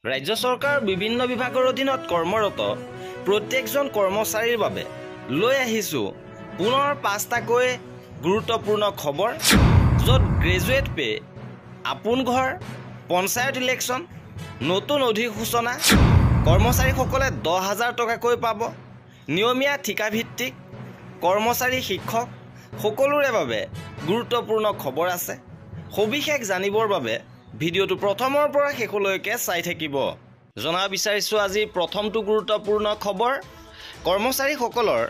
ৰাজ্য চৰকাৰ বিভিন্ন বিভাগৰ অধীনত কৰ্মৰত প্ৰত্যেকজন কৰ্মচাৰীৰ বাবে লৈ আহিছো পুনৰ 5টাকৈ গুৰুত্বপূৰ্ণ খবৰ, য'ত গ্ৰেজুৱেট পে, আপোন ঘৰ, পঞ্চায়ত ইলেকশ্যন, নতুন অধিসূচনা, কৰ্মচাৰীসকলে 10,000 টকাকৈ পাব, নিয়মীয়া ঠিকাভিত্তিক কৰ্মচাৰী শিক্ষক সকলোৰে বাবে গুৰুত্বপূৰ্ণ খবৰ আছে। সবিশেষ জানিবৰ বাবে ভিডিঅ'টো প্ৰথমৰ পৰা শেষলৈকে চাই থাকিব। জনাব বিচাৰিছোঁ আজি প্ৰথমটো গুৰুত্বপূৰ্ণ খবৰ, কৰ্মচাৰীসকলৰ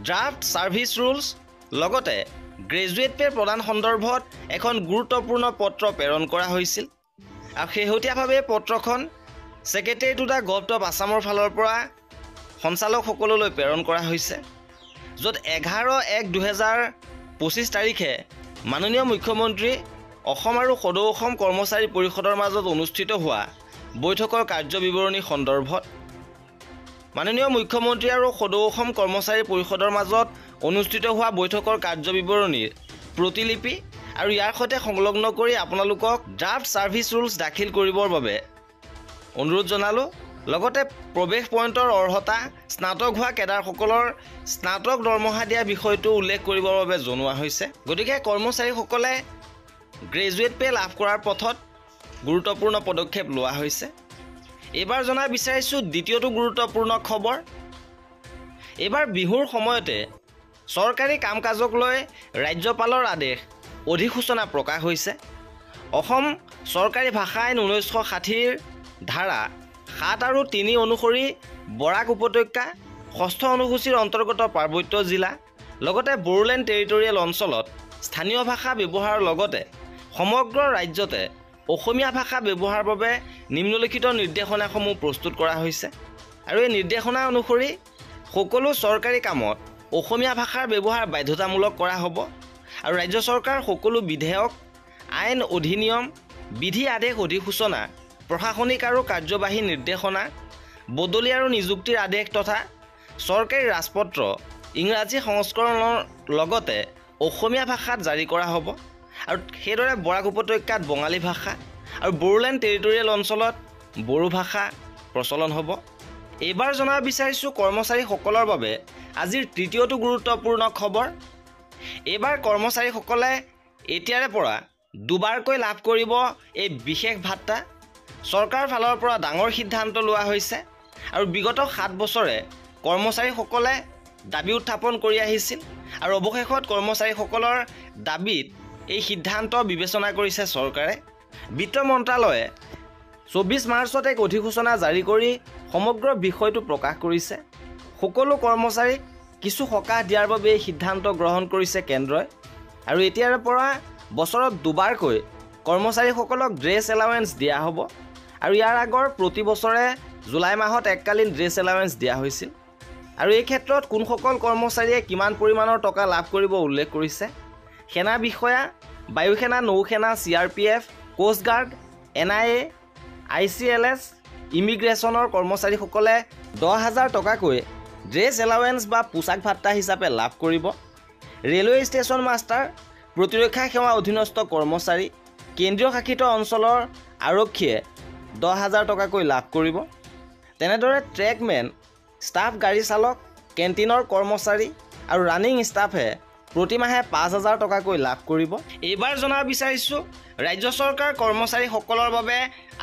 ড্ৰাফ্ট ছাৰ্ভিচ ৰুলছ লগতে গ্ৰেজুৱেট পে প্ৰদান সন্দৰ্ভত এখন গুৰুত্বপূৰ্ণ পত্ৰ প্ৰেৰণ কৰা হৈছিল। আৰু শেহতীয়াভাৱে পত্ৰখন secretary to the government of আছামৰ ফালৰ পৰা সঞ্চালকসকললৈ প্ৰেৰণ কৰা হৈছে, য'ত 11/1/2025 তাৰিখে মাননীয় মুখ্যমন্ত্ৰী অসম আৰু সদৌ অসম কৰ্মচাৰী পৰিষদৰ মাজত অনুষ্ঠিত হোৱা বৈঠকৰ কাৰ্যবিৱৰণী সন্দৰ্ভত মাননীয় মুখ্যমন্ত্ৰী আৰু সদৌ অসম কৰ্মচাৰী পৰিষদৰ মাজত অনুষ্ঠিত হোৱা বৈঠকৰ কাৰ্যবিৱৰণীৰ প্ৰতিলিপি আৰু ইয়াৰ সৈতে সংলগ্ন কৰি আপোনালোকক ড্ৰাফ্ট ছাৰ্ভিচ ৰুলছ দাখিল কৰিবৰ বাবে অনুৰোধ জনালোঁ। লগতে প্ৰৱেশ পইণ্টৰ অৰ্হতা, স্নাতক হোৱা কেডাৰসকলৰ স্নাতক দৰমহা দিয়া বিষয়টো উল্লেখ কৰিবৰ বাবে জনোৱা হৈছে। গতিকে কৰ্মচাৰীসকলে গ্ৰেজুৱেট পে লাভ কৰাৰ পথত গুৰুত্বপূৰ্ণ পদক্ষেপ লোৱা হৈছে। এইবাৰ জনাব বিচাৰিছোঁ দ্বিতীয়টো গুৰুত্বপূৰ্ণ খবৰ, এইবাৰ বিহুৰ সময়তে চৰকাৰী কাম কাজক লৈ ৰাজ্যপালৰ আদেশ অধিসূচনা প্ৰকাশ হৈছে। অসম চৰকাৰী ভাষা আইন 1960ৰ ধাৰা 7 আৰু 3 অনুসৰি বৰাক উপত্যকা 6ষ্ঠ অনুসূচীৰ অন্তৰ্গত পাৰ্বত্য জিলা লগতে বড়োলেণ্ড টেৰিটৰিয়েল অঞ্চলত স্থানীয় ভাষা ব্যৱহাৰৰ লগতে সমগ্ৰ ৰাজ্যতে অসমীয়া ভাষা ব্যৱহাৰৰ বাবে নিম্নলিখিত নিৰ্দেশনাসমূহ প্ৰস্তুত কৰা হৈছে। আৰু এই নিৰ্দেশনা অনুসৰি সকলো চৰকাৰী কামত অসমীয়া ভাষাৰ ব্যৱহাৰ বাধ্যতামূলক কৰা হ'ব। আৰু ৰাজ্য চৰকাৰ সকলো বিধেয়ক, আইন, অধিনিয়ম, বিধি, আদেশ, অধিসূচনা, প্ৰশাসনিক আৰু কাৰ্যবাহী নিৰ্দেশনা, বদলি আৰু নিযুক্তিৰ আদেশ তথা চৰকাৰী ৰাজপত্ৰ ইংৰাজী সংস্কৰণৰ লগতে অসমীয়া ভাষাত জাৰি কৰা হ'ব। আৰু সেইদৰে বৰাক উপত্যকাত বঙালী ভাষা আৰু বড়োলেণ্ড টেৰিটৰিয়েল অঞ্চলত বড়ো ভাষা প্ৰচলন হ'ব। এইবাৰ জনাব বিচাৰিছোঁ কৰ্মচাৰীসকলৰ বাবে আজিৰ তৃতীয়টো গুৰুত্বপূৰ্ণ খবৰ, এইবাৰ কৰ্মচাৰীসকলে এতিয়াৰে পৰা দুবাৰকৈ লাভ কৰিব এই বিশেষ ভাত্তা। চৰকাৰৰ ফালৰ পৰা ডাঙৰ সিদ্ধান্ত লোৱা হৈছে আৰু বিগত 7 বছৰে কৰ্মচাৰীসকলে দাবী উত্থাপন কৰি আহিছিল আৰু অৱশেষত কৰ্মচাৰীসকলৰ দাবীত এই সিদ্ধান্ত বিবেচনা কৰিছে চৰকাৰে। বিত্ত মন্ত্ৰালয়ে 24 মাৰ্চত এক অধিসূচনা জাৰি কৰি সমগ্ৰ বিষয়টো প্ৰকাশ কৰিছে। সকলো কৰ্মচাৰীক কিছু সকাহ দিয়াৰ বাবে এই সিদ্ধান্ত গ্ৰহণ কৰিছে কেন্দ্ৰই। আৰু এতিয়াৰ পৰা বছৰত দুবাৰকৈ কৰ্মচাৰীসকলক ড্ৰেছ এলাৱেঞ্চ দিয়া হ'ব। আৰু ইয়াৰ আগৰ প্ৰতি বছৰে জুলাই মাহত এককালীন ড্ৰেছ এলাৱেঞ্চ দিয়া হৈছিল। আৰু এই ক্ষেত্ৰত কোনসকল কৰ্মচাৰীয়ে কিমান পৰিমাণৰ টকা লাভ কৰিব উল্লেখ কৰিছে। সেনা বিষয়া, বায়ুসেনা, নৌসেনা, CRPF, coast guard, NIA, ICLS, ইমিগ্ৰেশ্যনৰ কৰ্মচাৰীসকলে 10,000 টকাকৈ ড্ৰেছ এলাৱেঞ্চ বা পোচাক ভাত্তা হিচাপে লাভ কৰিব। ৰেলৱে ষ্টেচন মাষ্টাৰ, প্ৰতিৰক্ষা সেৱা অধীনস্থ কৰ্মচাৰী, কেন্দ্ৰীয় শাসিত অঞ্চলৰ আৰক্ষীয়ে 10,000 টকাকৈ লাভ কৰিব। তেনেদৰে ট্ৰেকমেন, ষ্টাফ গাড়ী চালক, কেণ্টিনৰ কৰ্মচাৰী আৰু ৰানিং ষ্টাফে প্ৰতিমাহে 5,000 টকাকৈ লাভ কৰিব। এইবাৰ জনাব বিচাৰিছোঁ ৰাজ্য চৰকাৰ কৰ্মচাৰীসকলৰ বাবে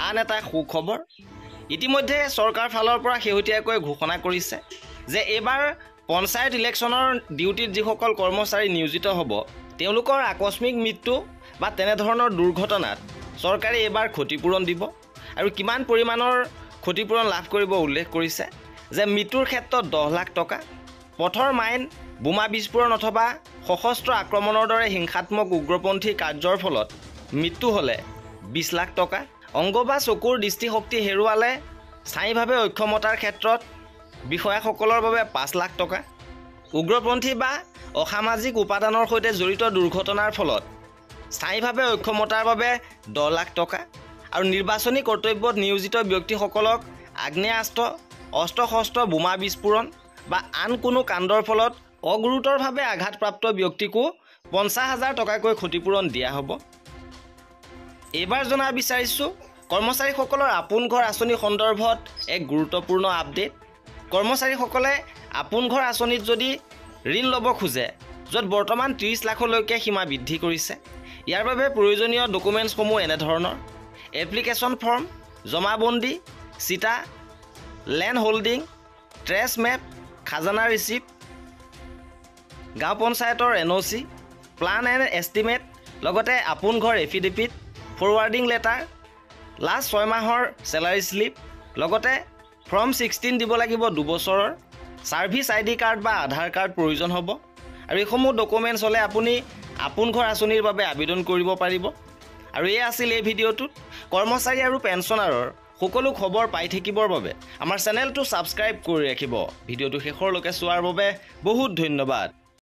আন এটা সুখবৰ। ইতিমধ্যে চৰকাৰ ফালৰ পৰা শেহতীয়াকৈ ঘোষণা কৰিছে যে এইবাৰ পঞ্চায়ত ইলেকশ্যনৰ ডিউটিত যিসকল কৰ্মচাৰী নিয়োজিত হ'ব তেওঁলোকৰ আকস্মিক মৃত্যু বা তেনেধৰণৰ দুৰ্ঘটনাত চৰকাৰে এইবাৰ ক্ষতিপূৰণ দিব। আৰু কিমান পৰিমাণৰ ক্ষতিপূৰণ লাভ কৰিব উল্লেখ কৰিছে যে মৃত্যুৰ ক্ষেত্ৰত 10 লাখ টকা, পথৰ মাইন, বোমা বিস্ফোৰণ অথবা সশস্ত্ৰ আক্ৰমণৰ দৰে হিংসাত্মক উগ্ৰপন্থী কাৰ্যৰ ফলত মৃত্যু হ'লে 20 লাখ টকা, অংগ বা চকুৰ দৃষ্টিশক্তি হেৰুৱালে স্থায়ীভাৱে অক্ষমতাৰ ক্ষেত্ৰত বিষয়াসকলৰ বাবে 5 লাখ টকা, উগ্ৰপন্থী বা অসামাজিক উপাদানৰ সৈতে জড়িত দুৰ্ঘটনাৰ ফলত স্থায়ীভাৱে অক্ষমতাৰ বাবে 10 লাখ টকা আৰু নিৰ্বাচনী কৰ্তব্যত নিয়োজিত ব্যক্তিসকলক আগ্নেয়াস্ত্ৰ, অস্ত্ৰ-শস্ত্ৰ, বোমা বিস্ফোৰণ বা আন কোনো কাণ্ডৰ ফলত অগুৰুতৰভাৱে আঘাতপ্ৰাপ্ত ব্যক্তিকো 50,000 টকাকৈ ক্ষতিপূৰণ দিয়া হ'ব। এইবাৰ জনাব বিচাৰিছোঁ কৰ্মচাৰীসকলৰ আপোন ঘৰ আঁচনি সন্দৰ্ভত এক গুৰুত্বপূৰ্ণ আপডেট। কৰ্মচাৰীসকলে আপোন ঘৰ আঁচনিত যদি ঋণ ল'ব খোজে, য'ত বৰ্তমান 30 লাখলৈকে সীমা বৃদ্ধি কৰিছে, ইয়াৰ বাবে প্ৰয়োজনীয় ডকুমেণ্টছসমূহ এনেধৰণৰ: এপ্লিকেশ্যন ফৰ্ম, জমাবন্দী, চিটা, লেণ্ড হোল্ডিং, ট্ৰেছ মেপ, খাজানা ৰিচিপ্ট, গাঁও পঞ্চায়তৰ NOC, প্লান এণ্ড এষ্টিমেট, লগতে আপোন ঘৰ এফিডেভিট, ফৰৱাৰ্ডিং লেটাৰ, লাষ্ট 6 মাহৰ চেলাৰী শ্লিপ, লগতে ফৰ্ম 16 দিব লাগিব 2 বছৰৰ, ছাৰ্ভিচ ID কাৰ্ড বা আধাৰ কাৰ্ড প্ৰয়োজন হ'ব। আৰু এইসমূহ ডকুমেণ্টছ হ'লে আপুনি আপোন ঘৰ আঁচনিৰ বাবে আবেদন কৰিব পাৰিব। আৰু এই আছিল এই ভিডিঅ'টোত। কৰ্মচাৰী আৰু পেঞ্চনাৰৰ সকলো খবৰ পাই থাকিবৰ বাবে আমাৰ চেনেলটো ছাবস্ক্ৰাইব কৰি ৰাখিব। ভিডিঅ'টো শেষৰলৈকে চোৱাৰ বাবে বহুত ধন্যবাদ।